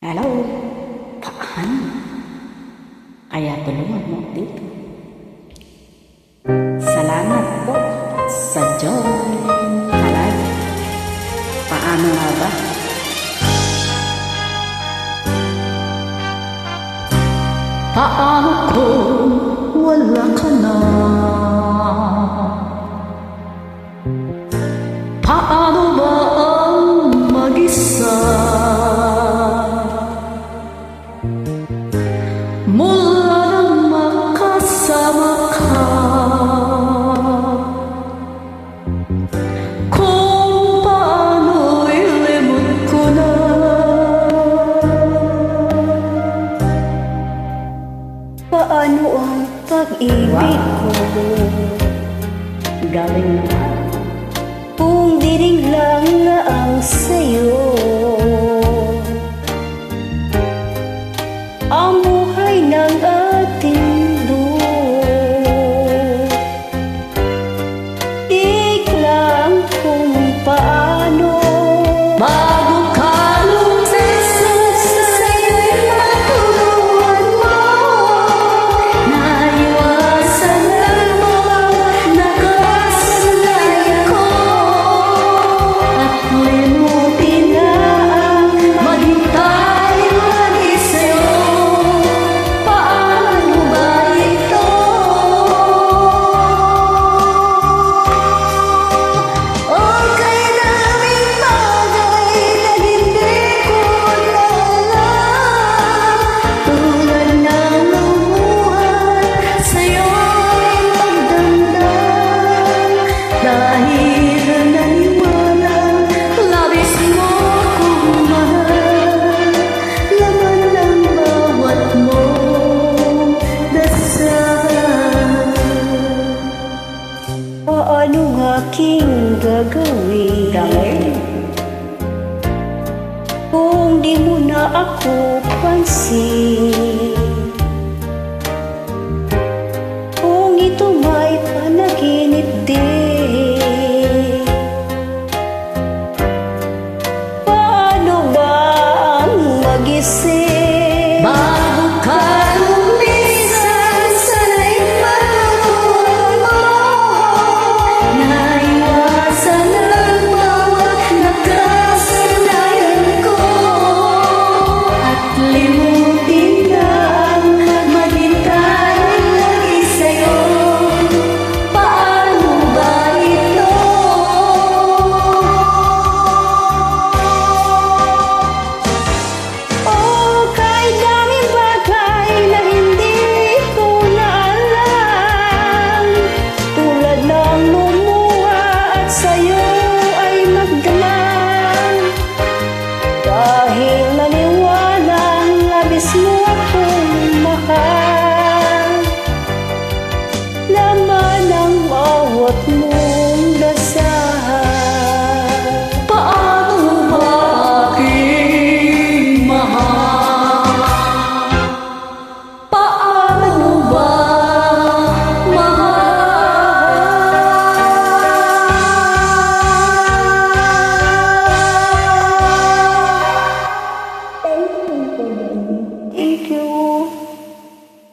Hello? Paano? Kaya tulungan mo dito. Salamat po sa Joy. Halay. Paano nga ba? Paano kung wala ka na? Paano ba ang mag-isa? Mula nang makasama ka, kung paano ilimot ko na. Paano ang pag-ibig ko? Galing naman. Kung dinig lang na ang sayo, ang buhay ng ating duo. Dik lang kung paano Bago ka lumisan sa'yo'y matulungan mo. Naiwasan lang mo nakasanay ko. At limutin na ang maghintay lagi sa'yo. Paano ba ito? Okay daming bagay na hindi ko na alam. Tulad ng lumuhan sa'yo'y magdamdam. Dahil naniwalang labis mo kong mahal. Laman ng bawat mong dasal. paanong aking gagawin kung di mo na ako pansin? Kung ito may panaginip din, paano ba ang magising?